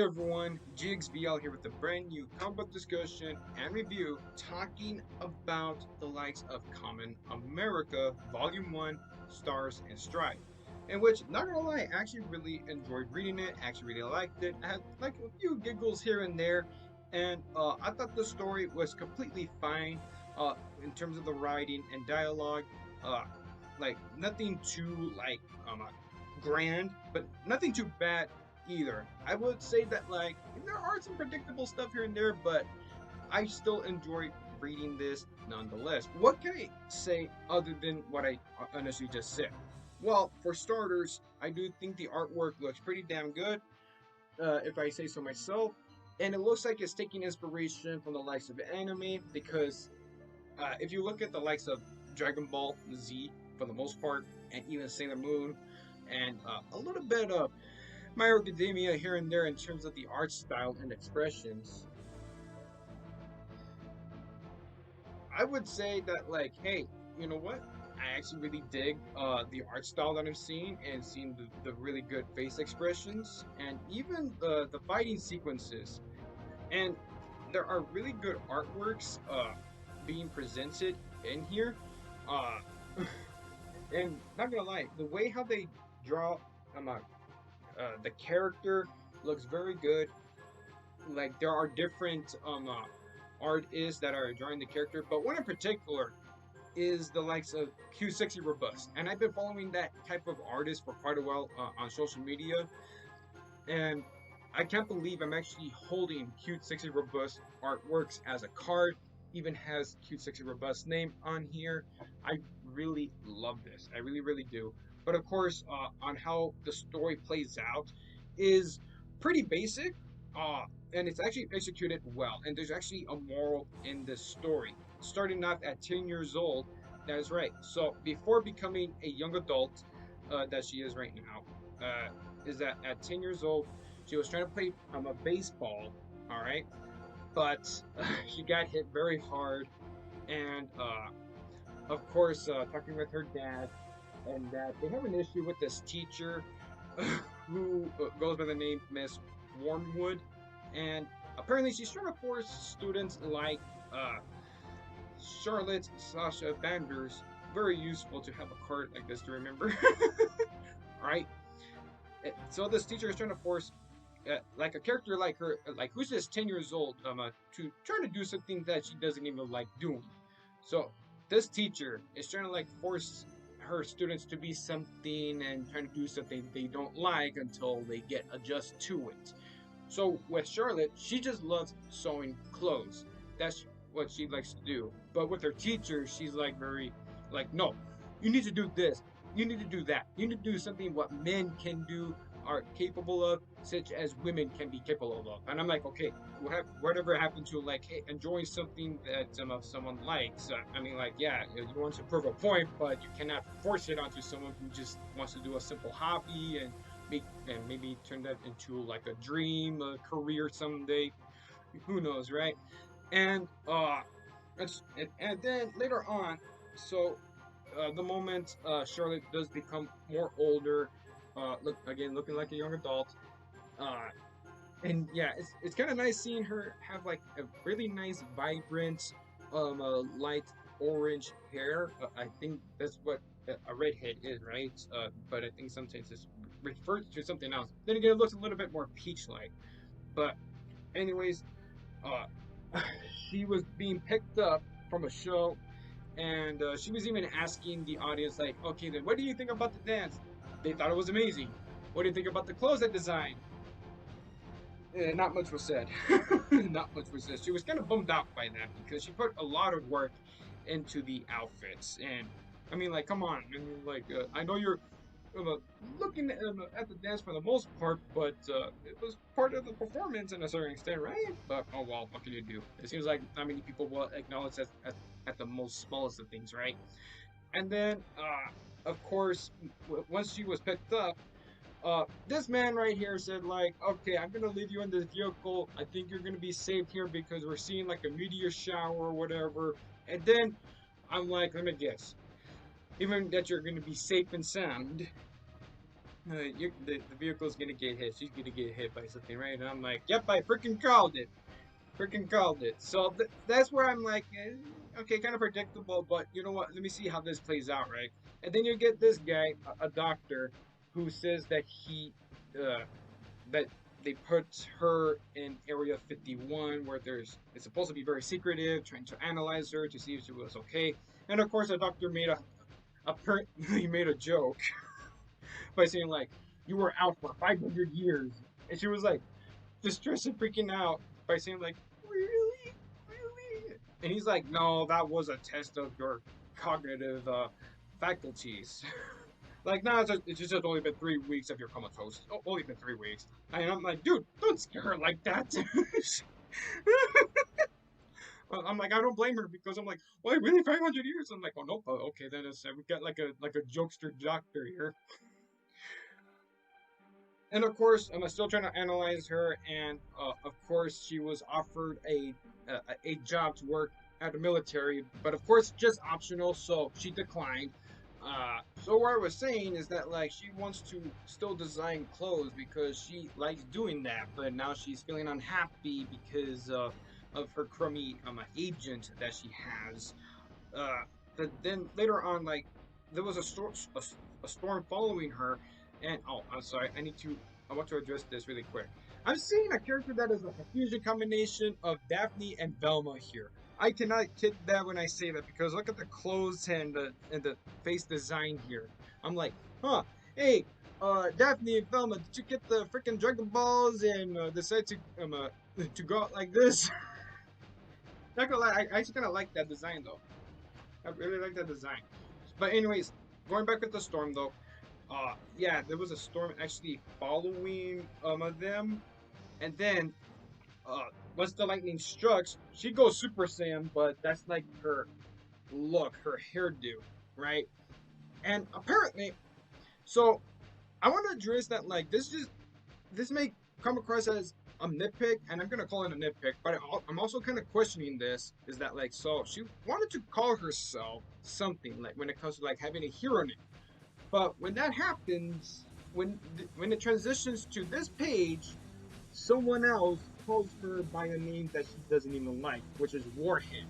everyone, GXVL here with a brand new comic book discussion and review talking about the likes of Kamen America Volume 1, Stars and Strife. In which, not gonna lie, I actually really enjoyed reading it, actually really liked it. I had like a few giggles here and there, and I thought the story was completely fine in terms of the writing and dialogue. Uh, like nothing too grand, but nothing too bad either. I would say that there are some predictable stuff here and there, but I still enjoy reading this nonetheless. What can I say other than what I initially just said? Well, for starters, I do think the artwork looks pretty damn good, if I say so myself. And it looks like it's taking inspiration from the likes of anime because if you look at the likes of Dragon Ball Z for the most part, and even Sailor Moon, and a little bit of My Hero Academia here and there in terms of the art style and expressions, I would say that hey, you know what? I actually really dig the art style that I'm seeing and seeing the really good face expressions and even the fighting sequences. And there are really good artworks being presented in here. Uh, and not gonna lie, the way how they draw the character looks very good. Like there are different artists that are drawing the character, but one in particular is the likes of Q60 Robust, and I've been following that type of artist for quite a while on social media, and I can't believe I'm actually holding Cute Sexy Robust artworks as a card. Even has Cute Sexy Robust name on here. I really love this. I really, really do. But of course, on how the story plays out is pretty basic, uh, and it's actually executed well. And there's actually a moral in this story. Starting off at 10 years old, that is right. So before becoming a young adult, that she is right now, is that at 10 years old, she was trying to play a baseball, all right, but she got hit very hard, and of course, talking with her dad, and that they have an issue with this teacher who goes by the name Miss Wormwood, and apparently she's trying to force students like uh, Charlotte Sasha Banders. Very useful to have a card like this to remember, right? So this teacher is trying to force like a character like her, like who's just 10 years old, to try to do something that she doesn't even like doing. So this teacher is trying to like force her students to be something and trying to do something they don't like until they get adjust to it. So with Charlotte, she just loves sewing clothes. That's what she likes to do. But with her teacher, she's like very like, no, you need to do this. You need to do that. You need to do something what men can do, are capable of, such as women can be capable of. And I'm like, okay, whatever happened to like hey, enjoying something that someone likes? I mean, like, yeah, you want to prove a point, but you cannot force it onto someone who just wants to do a simple hobby and maybe turn that into like a dream, a career someday. Who knows, right? And and then later on, so the moment Charlotte does become more older, looking like a young adult, uh, and yeah, it's kind of nice seeing her have like a really nice, vibrant, light orange hair. I think that's what a redhead is, right? But I think sometimes it's referred to something else. Then again, it looks a little bit more peach-like. But anyways, uh, she was being picked up from a show, and she was even asking the audience, like, "Okay, then what do you think about the dance?" They thought it was amazing. What do you think about the clothes I designed? Not much was said. Not much was said. She was kind of bummed out by that because she put a lot of work into the outfits, and I mean, like, come on. I mean, like, I know you're uh, looking at the dance for the most part, but it was part of the performance in a certain extent, right? But oh well, what can you do? It seems like not many people will acknowledge that at the most smallest of things, right? And then, of course, once she was picked up, this man right here said like, okay, I'm gonna leave you in this vehicle. I think you're gonna be safe here because we're seeing like a meteor shower or whatever. And then I'm like, let me guess, even that you're gonna be safe and sound, the vehicle's gonna get hit. She's gonna get hit by something, right? And I'm like, yep, I freaking called it. Freaking called it. So that's where I'm like, okay, kind of predictable, but you know what? Let me see how this plays out, right? And then you get this guy, a doctor, who says that uh, that they put her in Area 51, where it's supposed to be very secretive, trying to analyze her to see if she was okay. And of course, the doctor apparently made a joke by saying like, "You were out for 500 years," and she was like, distressed and freaking out by saying like, "Really, really?" And he's like, "No, that was a test of your cognitive faculties." Like, no, it's just only been 3 weeks of your comatose. Only been 3 weeks. And I'm like, dude, don't scare her like that. Well, I'm like, I don't blame her because I'm like, why really 500 years? I'm like, oh no, okay, then we got like a jokester doctor here. And of course, I'm still trying to analyze her, and of course, she was offered a job to work at the military, but of course, just optional, so she declined. So what I was saying is that like she wants to still design clothes because she likes doing that, but now she's feeling unhappy because of her crummy agent that she has. uh then later on, like, there was a storm following her, and oh, I'm sorry, I want to address this really quick. I'm seeing a character that is like a fusion combination of Daphne and Velma here. I cannot kid that when I say that, because look at the clothes and the face design here. I'm like, huh, hey, Daphne and Velma, did you get the freaking Dragon Balls and decide to go out like this? Not gonna lie, I actually kind of like that design though. I really like that design. But anyways, going back with the storm though, yeah, there was a storm actually following them, and then uh once the lightning strikes, she goes Super Saiyan, but that's like her look, her hairdo, right? And apparently, so I want to address that like this may come across as a nitpick, and I'm gonna call it a nitpick, but I'm also kind of questioning this. Is that like, so she wanted to call herself something like when it comes to like having a hero name, but when that happens, when it transitions to this page, someone else calls her by a name that she doesn't even like, which is Warhead,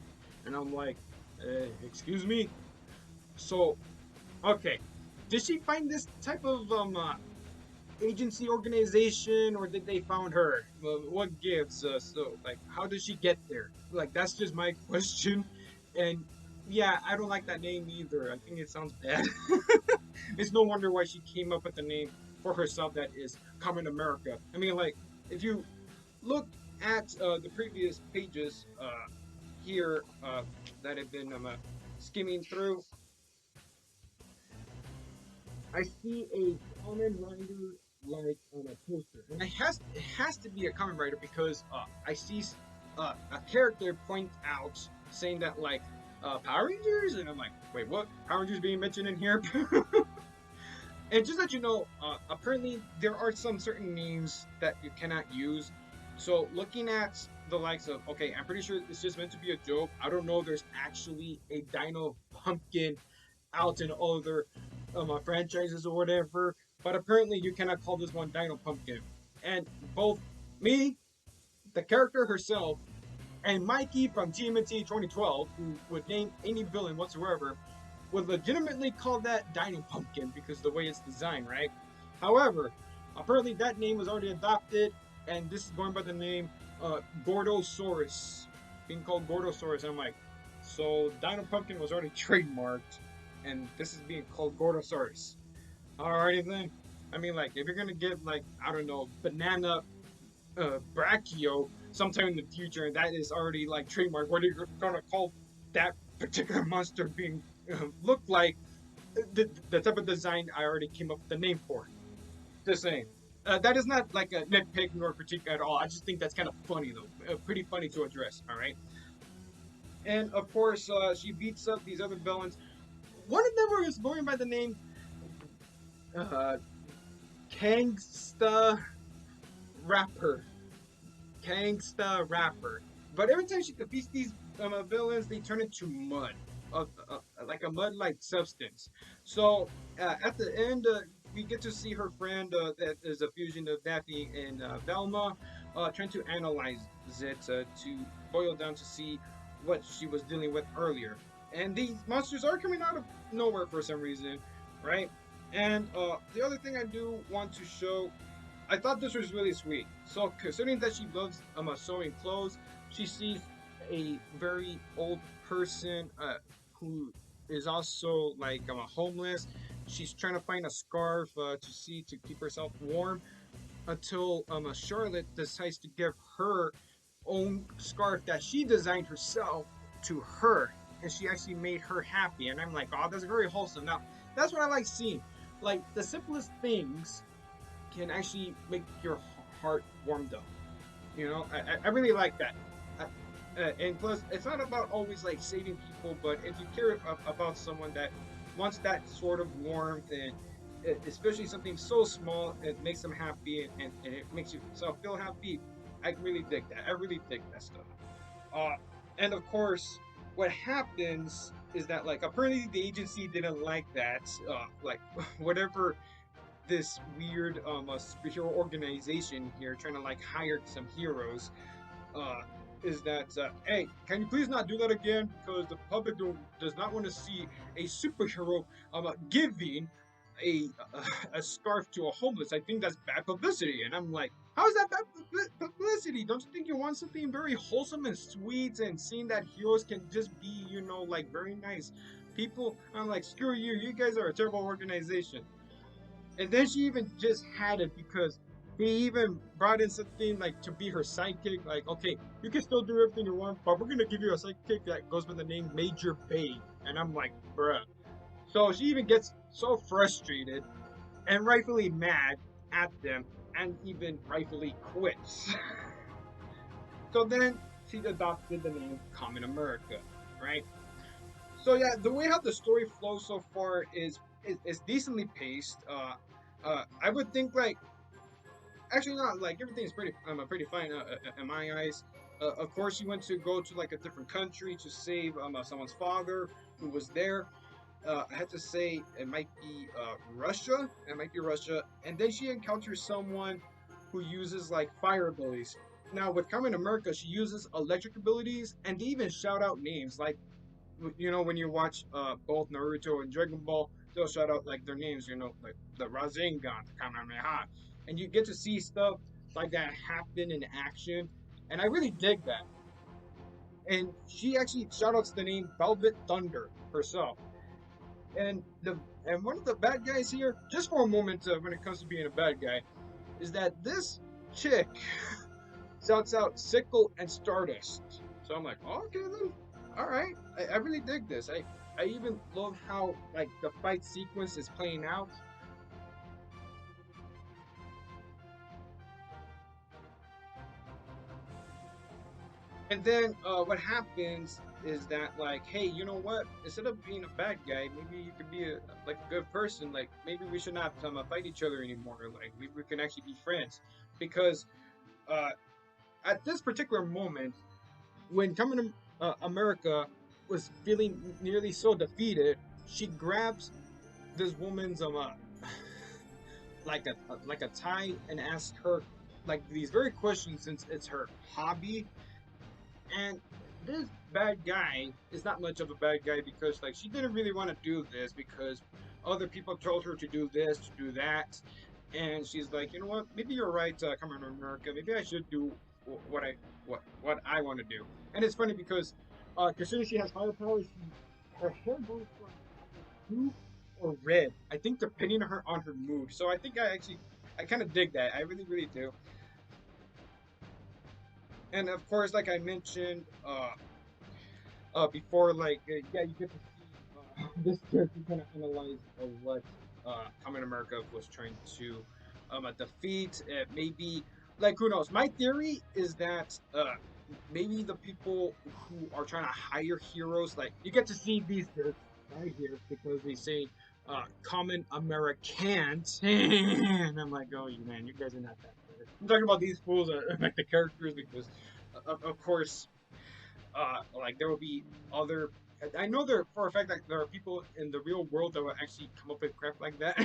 and I'm like, excuse me. So okay, did she find this type of agency organization, or did they found her? What gives? So like, how did she get there? Like, that's just my question. And yeah, I don't like that name either. I think it sounds bad. It's no wonder why she came up with the name for herself that is Common America. I mean, like, if you look at the previous pages here that have been skimming through, I see a common writer like on a poster, and it has to be a common writer because I see a character point out saying that like Power Rangers, and I'm like, wait, what? Power Rangers being mentioned in here? And just that you know, apparently there are some certain names that you cannot use. So looking at the likes of, okay, I'm pretty sure it's just meant to be a joke. I don't know. There's actually a Dino Pumpkin out in other franchises or whatever. But apparently, you cannot call this one Dino Pumpkin. And both me, the character herself, and Mikey from TMNT 2012, who would name any villain whatsoever, would legitimately call that Dino Pumpkin because the way it's designed, right? However, apparently that name was already adopted, and this is going by the name Gordosaurus, being called Gordosaurus. And I'm like, so Dino Pumpkin was already trademarked, and this is being called Gordosaurus. Alrighty then. I mean, like, if you're gonna get like, I don't know, banana brachio sometime in the future, and that is already like trademark, what are you gonna call that particular monster being look like? The type of design I already came up with the name for. Just saying. That is not like a nitpick nor critique at all. I just think that's kind of funny though, pretty funny to address. All right, and of course she beats up these other villains. One of them was going by the name uh, Kangsta Rapper. Gangsta rapper. But every time she defeats these villains, they turn into mud, like a mud-like substance. So at the end, we get to see her friend that is a fusion of Daphne and Velma, trying to analyze it to boil down to see what she was dealing with earlier. And these monsters are coming out of nowhere for some reason, right? And the other thing I do want to show, I thought this was really sweet. So considering that she loves sewing clothes, she sees a very old person who is also like homeless. She's trying to find a scarf to see to keep herself warm until Charlotte decides to give her own scarf that she designed herself to her, and she actually made her happy. And I'm like, oh, that's very wholesome. Now that's what I like seeing. Like the simplest things can actually make your heart warmed up. I really like that. And plus, it's not about always like saving people, but if you care about someone that wants that sort of warmth and especially something so small, it makes them happy and it makes you so feel happy. I really dig that. I really dig that stuff. Uh, and of course, what happens is that like apparently the agency didn't like that. Like whatever this weird superhero organization here trying to like hire some heroes uh is that hey, can you please not do that again, because the public does not want to see a superhero giving a scarf to a homeless. I think that's bad publicity. And I'm like, how is that bad publicity? Don't you think you want something very wholesome and sweet, and seeing that heroes can just be like very nice people? I'm like, screw you, you guys are a terrible organization. And then she even just had it because he even brought in something like to be her sidekick. Like, okay, you can still do everything you want, but we're gonna give you a sidekick that goes by the name Major Bay. And I'm like, bruh. So she even gets so frustrated and rightfully mad at them, and even rightfully quits. So then she adopted the name Common America, right? So yeah, the way how the story flows so far is decently paced. I would think like actually not like everything's pretty fine in my eyes. Of course, you went to go to like a different country to save someone's father who was there. I had to say it might be Russia. It might be Russia, and then she encounters someone who uses like fire abilities. Now with Kamen America, she uses electric abilities, and they even shout out names like when you watch both Naruto and Dragon Ball, they'll shout out like their names, like the Rasengan, the Kamehameha, and you get to see stuff like that happen in action, and I really dig that. And she actually shout outs the name Velvet Thunder herself, and one of the bad guys here, just for a moment, when it comes to being a bad guy, is that this chick shouts out Sickle and Stardust. So I'm like, oh, okay then, all right. I really dig this. I even love how like the fight sequence is playing out. And then what happens is that like, hey, you know what? Instead of being a bad guy, maybe you could be like a good person. Like maybe we should not fight each other anymore. Like maybe we can actually be friends, because uh, at this particular moment, when coming to America was feeling nearly so defeated, she grabs this woman's like a tie and asks her like these very questions, since it's her hobby. And this bad guy is not much of a bad guy, because like she didn't really want to do this because other people told her to do this, to do that, and she's like, you know what? Maybe you're right, coming to America. Maybe I should do what what I want to do. And it's funny because as soon as she has fire power, her hair goes from blue or red. I think depending on her mood. So I think I kind of dig that. I really really do. And of course, like I mentioned, before, like yeah, you get to see this character kind of analyze what Common America was trying to defeat. Maybe like who knows? My theory is that maybe the people who are trying to hire heroes, like you get to see these jerks right here because they say Common Americans, and I'm like, oh, you man, you guys are not that good. I'm talking about these fools, like the characters, because of course like there will be other. I know there for a fact that there are people in the real world that will actually come up with crap like that.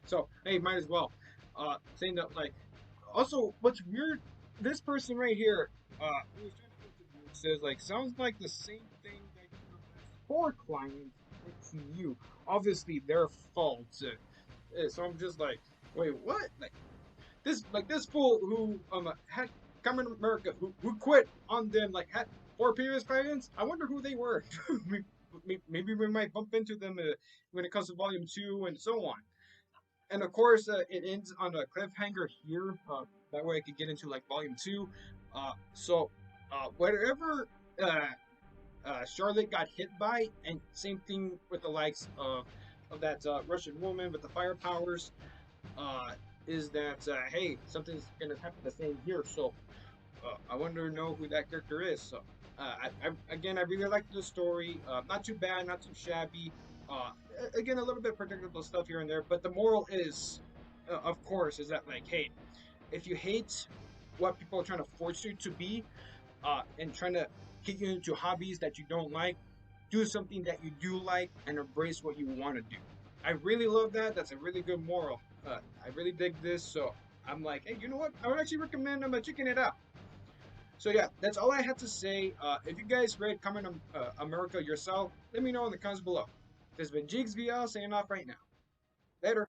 So hey, might as well. Saying that like, also what's weird, this person right here, who was trying to interview says like sounds like the same thing that you request for clients did to you. Obviously, their fault. So I'm just like, wait, what? This fool who had come in America who quit on them like had four previous presidents. I wonder who they were. Maybe we might bump into them when it comes to Volume 2 and so on. And of course, it ends on a cliffhanger here. That way, I could get into like Volume 2. Whatever Charlotte got hit by, and same thing with the likes of that Russian woman with the fire powers. Uh, is that hey, something's gonna happen the same here. So I wonder to know who that character is. So again, I really liked the story. Not too bad, not too shabby. Uh, again, a little bit predictable stuff here and there, but the moral is, of course, is that like, hey, if you hate what people are trying to force you to be, and trying to get you into hobbies that you don't like, do something that you do like and embrace what you want to do. I really love that. That's a really good moral. I really dig this. So I'm like, hey, you know what? I would actually recommend checking it out. So yeah, that's all I had to say. If you guys read Kamen America yourself, let me know in the comments below. This has been Jigs VL saying off right now. Later.